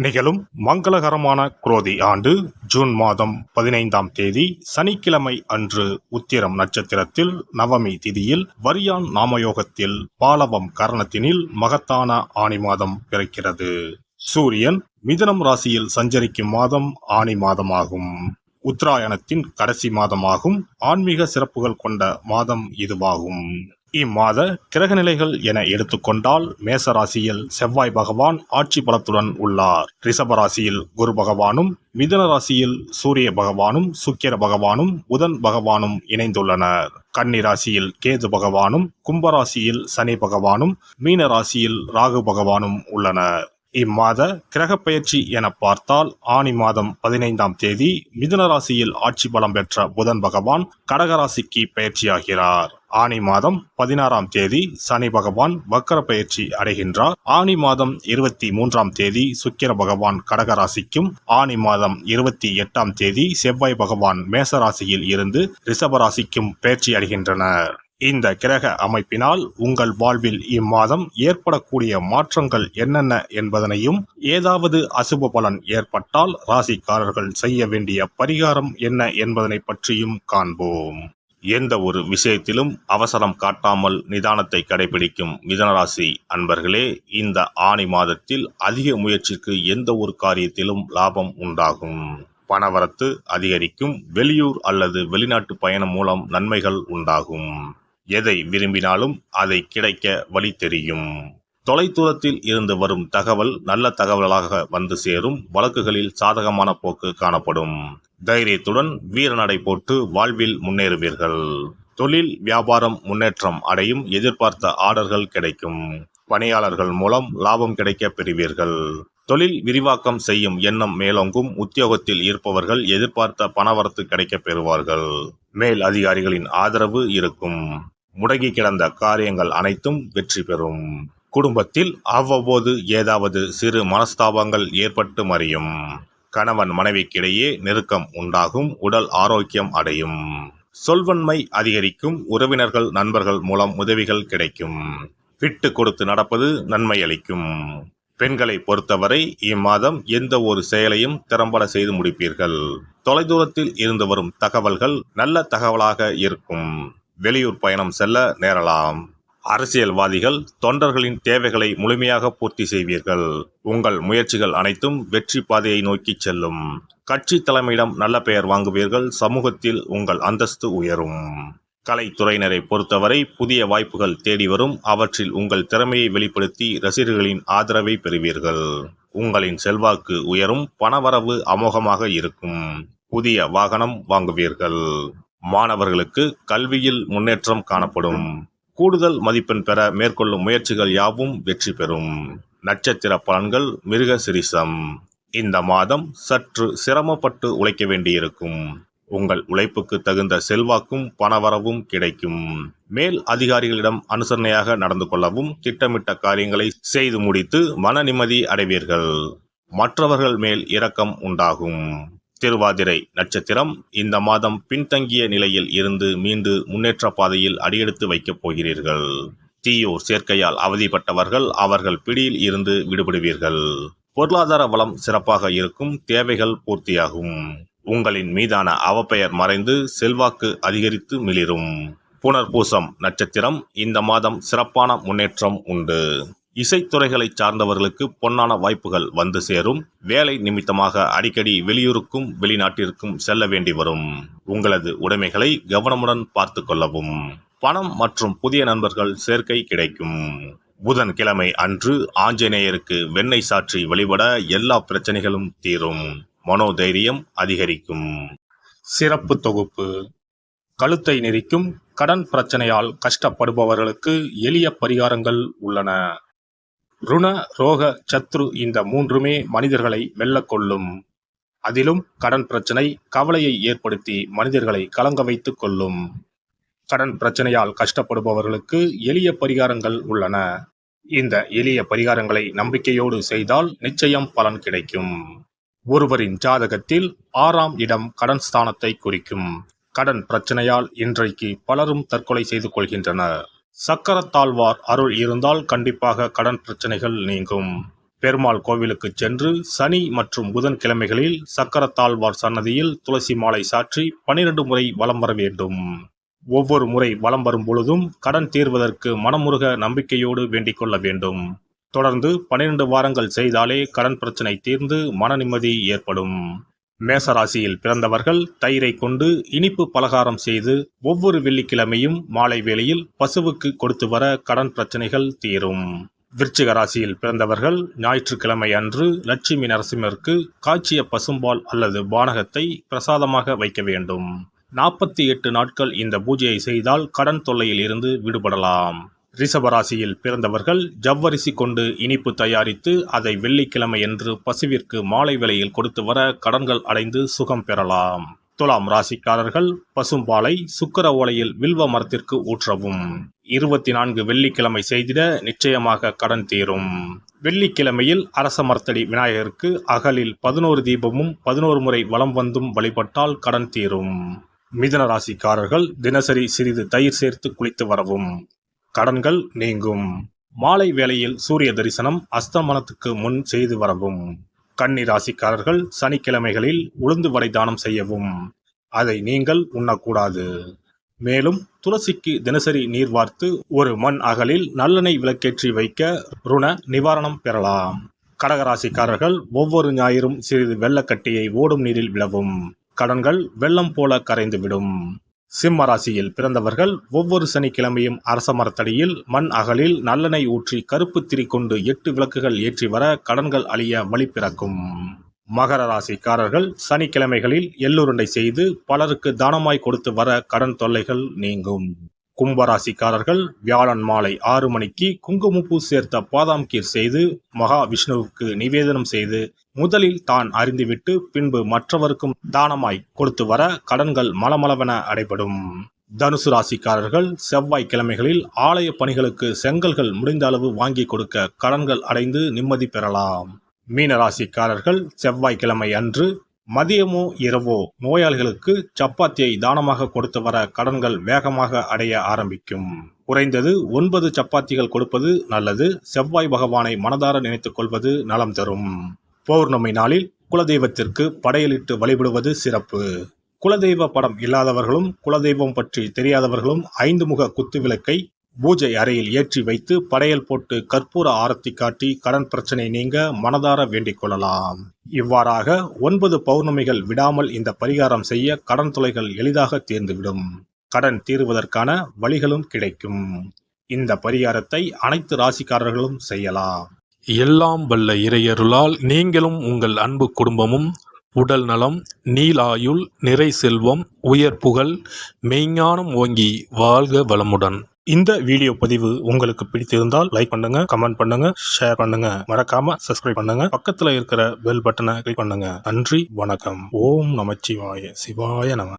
நிகழும் மங்களகரமான குரோதி ஆண்டு ஜூன் மாதம் 15ஆம் தேதி சனிக்கிழமை அன்று உத்திரம் நட்சத்திரத்தில் நவமி திதியில் வரியான் நாமயோகத்தில் பாலவம் கரணத்தினில் மகத்தான ஆனி மாதம் பிறக்கிறது. சூரியன் மிதுனம் ராசியில் சஞ்சரிக்கும் மாதம் ஆனி மாதமாகும். உத்தராயணத்தின் கடைசி மாதமாகும். ஆன்மீக சிறப்புகள் கொண்ட மாதம் இதுவாகும். இம்மாத கிரகநிலைகள் என எடுத்துக்கொண்டால் மேச ராசியில் செவ்வாய் பகவான் ஆட்சி பலத்துடன் உள்ளார். ரிஷப ராசியில் குரு பகவானும், மிதுன ராசியில் சூரிய பகவானும், சுக்கிர பகவானும், புதன் பகவானும் இணைந்துள்ளனர். கன்னி ராசியில் கேது பகவானும், கும்பராசியில் சனி பகவானும், மீன ராசியில் ராகு பகவானும் உள்ளனர். இம்மாத கிரக பெயர்ச்சி என பார்த்தால் ஆனி மாதம் 15ஆம் தேதி மிதுன ராசியில் ஆட்சி பலம் பெற்ற புதன் பகவான் கடகராசிக்கு பயிற்சியாகிறார். ஆனி மாதம் 16ஆம் தேதி சனி பகவான் வக்கர பயிற்சி அடைகின்றார். ஆனி மாதம் 23ஆம் தேதி சுக்கிர பகவான் கடகராசிக்கும், ஆனி மாதம் 28ஆம் தேதி செவ்வாய் பகவான் மேசராசியில் இருந்து ரிஷபராசிக்கும் பயிற்சி அடைகின்றனர். இந்த கிரக அமைப்பினால் உங்கள் வாழ்வில் இம்மாதம் ஏற்படக்கூடிய மாற்றங்கள் என்னென்ன என்பதனையும், ஏதாவது அசுப பலன் ஏற்பட்டால் ராசிக்காரர்கள் செய்ய வேண்டிய பரிகாரம் என்ன என்பதனை பற்றியும் காண்போம். எந்த ஒரு விஷயத்திலும் அவசரம் காட்டாமல் நிதானத்தை கடைபிடிக்கும் மிதுனராசி அன்பர்களே, இந்த ஆனி மாதத்தில் அதிக முயற்சிக்கு எந்த ஒரு காரியத்திலும் லாபம் உண்டாகும். பணவரத்து அதிகரிக்கும். வெளியூர் அல்லது வெளிநாட்டு பயணம் மூலம் நன்மைகள் உண்டாகும். எதை விரும்பினாலும் அதை கிடைக்க வழி தெரியும். தொலைதூரத்தில் இருந்து வரும் தகவல் நல்ல தகவலாக வந்து சேரும். வழக்குகளில் சாதகமான போக்கு காணப்படும். தைரியத்துடன் வீரநடை போட்டு வாழ்வில் முன்னேறுவீர்கள். தொழில் வியாபாரம் முன்னேற்றம் அடையும். எதிர்பார்த்த ஆர்டர்கள் கிடைக்கும். பணியாளர்கள் மூலம் லாபம் கிடைக்க பெறுவீர்கள். தொழில் விரிவாக்கம் செய்யும் எண்ணம் மேலோங்கும். உத்தியோகத்தில் இருப்பவர்கள் எதிர்பார்த்த பணவரத்து கிடைக்க பெறுவார்கள். மேல் அதிகாரிகளின் ஆதரவு இருக்கும். முடங்கி கிடந்த காரியங்கள் அனைத்தும் வெற்றி பெறும். குடும்பத்தில் அவ்வப்போது ஏதாவது சிறு மனஸ்தாபங்கள் ஏற்பட்டு மறையும். கணவன் மனைவிக்கிடையே நெருக்கம் உண்டாகும். உடல் ஆரோக்கியம் அடையும். சொல்வன்மை அதிகரிக்கும். உறவினர்கள் நண்பர்கள் மூலம் உதவிகள் கிடைக்கும். விட்டு கொடுத்து நடப்பது நன்மை அளிக்கும். பெண்களை பொறுத்தவரை இம்மாதம் எந்த ஒரு செயலையும் திறம்பட செய்து முடிப்பீர்கள். தொலைதூரத்தில் இருந்து வரும் தகவல்கள் நல்ல தகவலாக இருக்கும். வெளியூர் பயணம் செல்ல நேரலாம். அரசியல்வாதிகள் தொண்டர்களின் தேவைகளை முழுமையாக பூர்த்தி செய்வீர்கள். உங்கள் முயற்சிகள் அனைத்தும் வெற்றி பாதையை நோக்கி செல்லும். கட்சி தலைமையிடம் நல்ல பெயர் வாங்குவீர்கள். சமூகத்தில் உங்கள் அந்தஸ்து உயரும். கலைத்துறையினரை பொறுத்தவரை புதிய வாய்ப்புகள் தேடி வரும். அவற்றில் உங்கள் திறமையை வெளிப்படுத்தி ரசிகர்களின் ஆதரவை பெறுவீர்கள். உங்களின் செல்வாக்கு உயரும். பணவரவு அமோகமாக இருக்கும். புதிய வாகனம் வாங்குவீர்கள். மாணவர்களுக்கு கல்வியில் முன்னேற்றம் காணப்படும். கூடுதல் மதிப்பெண் பெற மேற்கொள்ளும் முயற்சிகள் யாவும் வெற்றி பெறும். நட்சத்திர பலன்கள் மிருக சிரிசம். இந்த மாதம் சற்று சிரமப்பட்டு உழைக்க வேண்டியிருக்கும். உங்கள் உழைப்புக்கு தகுந்த செல்வாக்கும் பணவரவும் கிடைக்கும். மேல் அதிகாரிகளிடம் அனுசரணையாக நடந்து கொள்ளவும், திட்டமிட்ட காரியங்களை செய்து முடித்து மன நிம்மதி அடைவீர்கள். மற்றவர்கள் மேல் இரக்கம் உண்டாகும். திருவாதிரை நட்சத்திரம். இந்த மாதம் பின்தங்கிய நிலையில் இருந்து மீண்டு முன்னேற்ற பாதையில் அடியெடுத்து வைக்கப் போகிறீர்கள். தீயோர் சேர்க்கையால் அவதிப்பட்டவர்கள் அவர்கள் பிடியில் இருந்து விடுபடுவீர்கள். பொருளாதார வளம் சிறப்பாக இருக்கும். தேவைகள் பூர்த்தியாகும். உங்களின் மீதான அவப்பெயர் மறைந்து செல்வாக்கு அதிகரித்து மிளிரும். புனர்பூசம் நட்சத்திரம். இந்த மாதம் சிறப்பான முன்னேற்றம் உண்டு. இசைத்துறைகளை சார்ந்தவர்களுக்கு பொன்னான வாய்ப்புகள் வந்து சேரும். வேலை நிமித்தமாக அடிக்கடி வெளியூருக்கும் வெளிநாட்டிற்கும் செல்ல வேண்டி வரும். உங்களது உடைமைகளை கவனமுடன் பார்த்து கொள்ளவும். பணம் மற்றும் புதிய நண்பர்கள் சேர்க்கை கிடைக்கும். புதன்கிழமை அன்று ஆஞ்சநேயருக்கு வெண்ணெய் சாற்றி வழிபட எல்லா பிரச்சனைகளும் தீரும். மனோதைரியம் அதிகரிக்கும். சிறப்பு தொகுப்பு. கழுத்தை நெரிக்கும் கடன் பிரச்சனையால் கஷ்டப்படுபவர்களுக்கு எளிய பரிகாரங்கள் உள்ளன. ருண, ரோக, சத்ரு இந்த மூன்றுமே மனிதர்களை வெல்லக்கொள்ளும். அதிலும் கடன் பிரச்சனை கவலையை ஏற்படுத்தி மனிதர்களை கலங்க வைத்துக் கொள்ளும். கடன் பிரச்சனையால் கஷ்டப்படுபவர்களுக்கு எளிய பரிகாரங்கள் உள்ளன. இந்த எளிய பரிகாரங்களை நம்பிக்கையோடு செய்தால் நிச்சயம் பலன் கிடைக்கும். ஒருவரின் ஜாதகத்தில் 6ஆம் இடம் கடன் ஸ்தானத்தை குறிக்கும். கடன் பிரச்சனையால் இன்றைக்கு பலரும் தற்கொலை செய்து கொள்கின்றனர். சக்கரத்தாழ்வார் அருள் இருந்தால் கண்டிப்பாக கடன் பிரச்சனைகள் நீங்கும். பெருமாள் கோவிலுக்கு சென்று சனி மற்றும் புதன் கிழமைகளில் சக்கரத்தாழ்வார் சன்னதியில் துளசி மாலை சாற்றி 12 முறை வலம் வர வேண்டும். ஒவ்வொரு முறை வலம் வரும் பொழுதும் கடன் தீர்வதற்கு மனமுருக நம்பிக்கையோடு வேண்டிக் கொள்ள வேண்டும். தொடர்ந்து 12 வாரங்கள் செய்தாலே கடன் பிரச்சனை தீர்ந்து மன நிம்மதி ஏற்படும். மேசராசியில் பிறந்தவர்கள் தயிரை கொண்டு இனிப்பு பலகாரம் செய்து ஒவ்வொரு வெள்ளிக்கிழமையும் மாலை வேளையில் பசுவுக்கு கொடுத்து வர கடன் பிரச்சனைகள் தீரும். விருச்சிக ராசியில் பிறந்தவர்கள் ஞாயிற்றுக்கிழமை அன்று லட்சுமி நரசிம்மருக்கு காய்ச்சிய பசும்பால் அல்லது பானகத்தை பிரசாதமாக வைக்க வேண்டும். 48 நாட்கள் இந்த பூஜையை செய்தால் கடன் தொல்லையில் இருந்து விடுபடலாம். ரிஷபராசியில் பிறந்தவர்கள் ஜவ்வரிசி கொண்டு இனிப்பு தயாரித்து அதை வெள்ளிக்கிழமை என்று பசுவிற்கு மாலை வேளையில் கொடுத்து வர கடன்கள் அடைந்து சுகம் பெறலாம். துலாம் ராசிக்காரர்கள் பசும்பாலை சுக்கிர ஓலையில் வில்வ மரத்திற்கு ஊற்றவும். 24 வெள்ளிக்கிழமை செய்திட நிச்சயமாக கடன் தீரும். வெள்ளிக்கிழமையில் அரச மரத்தடி விநாயகருக்கு அகலில் 11 தீபமும் 11 முறை வலம் வந்தும் வழிபட்டால் கடன் தீரும். மிதுன ராசிக்காரர்கள் தினசரி சிறிது தயிர் சேர்த்து குளித்து வரவும். கடன்கள் நீங்கும். மாலை வேளையில் சூரிய தரிசனம் அஸ்தமனத்துக்கு முன் செய்து வரவும். கன்னி ராசிக்காரர்கள் சனிக்கிழமைகளில் உளுந்து வடை தானம் செய்யவும். அதை நீங்கள் உண்ணக்கூடாது. மேலும் துளசிக்கு தினசரி நீர் வார்த்து ஒரு மண் அகலில் நல்லெண்ணெய் விளக்கேற்றி வைக்க ருண நிவாரணம் பெறலாம். கடகராசிக்காரர்கள் ஒவ்வொரு ஞாயிறும் சிறிது வெள்ளக்கட்டியை ஓடும் நீரில் விழவும். கடன்கள் வெள்ளம் போல கரைந்துவிடும். சிம்ம ராசியில் பிறந்தவர்கள் ஒவ்வொரு சனிக்கிழமையும் அரச மரத்தடியில் மண் அகலில் நல்லெண்ணெய் ஊற்றி கருப்பு திரி கொண்டு 8 விளக்குகள் ஏற்றி வர கடன்கள் அழிய வழி பிறக்கும். மகர ராசிக்காரர்கள் சனிக்கிழமைகளில் எள்ளுருண்டை செய்து பலருக்கு தானமாய் கொடுத்து வர கடன் தொல்லைகள் நீங்கும். கும்பராசிக்காரர்கள் வியாழன் மாலை 6 மணிக்கு குங்குமப்பூ சேர்த்த பாதாம் கீர் செய்து மகா விஷ்ணுவுக்கு நிவேதனம் செய்து முதலில் தான் அறிந்துவிட்டு பின்பு மற்றவருக்கும் தானமாய் கொடுத்து வர கடன்கள் மலமளவென அடைபடும். தனுசு ராசிக்காரர்கள் செவ்வாய்க்கிழமைகளில் ஆலய பணிகளுக்கு செங்கல்கள் முடிந்த அளவு வாங்கி கொடுக்க கடன்கள் அடைந்து நிம்மதி பெறலாம். மீன ராசிக்காரர்கள் செவ்வாய்க்கிழமை அன்று மதியமோ இரவோ நோயாளிகளுக்கு சப்பாத்தியை தானமாக கொடுத்து வர கடன்கள் வேகமாக அடைய ஆரம்பிக்கும். குறைந்தது 9 சப்பாத்திகள் கொடுப்பது நல்லது. செவ்வாய் பகவானை மனதார நினைத்துக் கொள்வது நலம் தரும். பௌர்ணமி நாளில் குலதெய்வத்திற்கு படையலிட்டு வழிபடுவது சிறப்பு. குலதெய்வ படம் இல்லாதவர்களும் குலதெய்வம் பற்றி தெரியாதவர்களும் 5 முக குத்து விளக்கை பூஜை அறையில் ஏற்றி வைத்து படையல் போட்டு கற்பூர ஆரத்தி காட்டி கடன் பிரச்சனை நீங்க மனதார வேண்டிக் கொள்ளலாம். இவ்வாறாக 9 பௌர்ணமிகள் விடாமல் இந்த பரிகாரம் செய்ய கடன் தொல்லைகள் எளிதாக தீர்ந்துவிடும். கடன் தீர்வதற்கான வழிகளும் கிடைக்கும். இந்த பரிகாரத்தை அனைத்து ராசிக்காரர்களும் செய்யலாம். எல்லாம் வல்ல இறையருளால் நீங்களும் உங்கள் அன்பு குடும்பமும் உடல் நலம், நீலாயுள், நிறை செல்வம், உயர் புகழ், மெய்ஞானம் ஓங்கி வாழ்க வளமுடன். இந்த வீடியோ பதிவு உங்களுக்கு பிடித்திருந்தால் லைக் பண்ணுங்க, கமெண்ட் பண்ணுங்க, ஷேர் பண்ணுங்க. மறக்காம சப்ஸ்கிரைப் பண்ணுங்க. பக்கத்துல இருக்கிற பெல் பட்டனை கிளிக் பண்ணுங்க. நன்றி, வணக்கம். ஓம் நமச்சிவாய. சிவாய நம.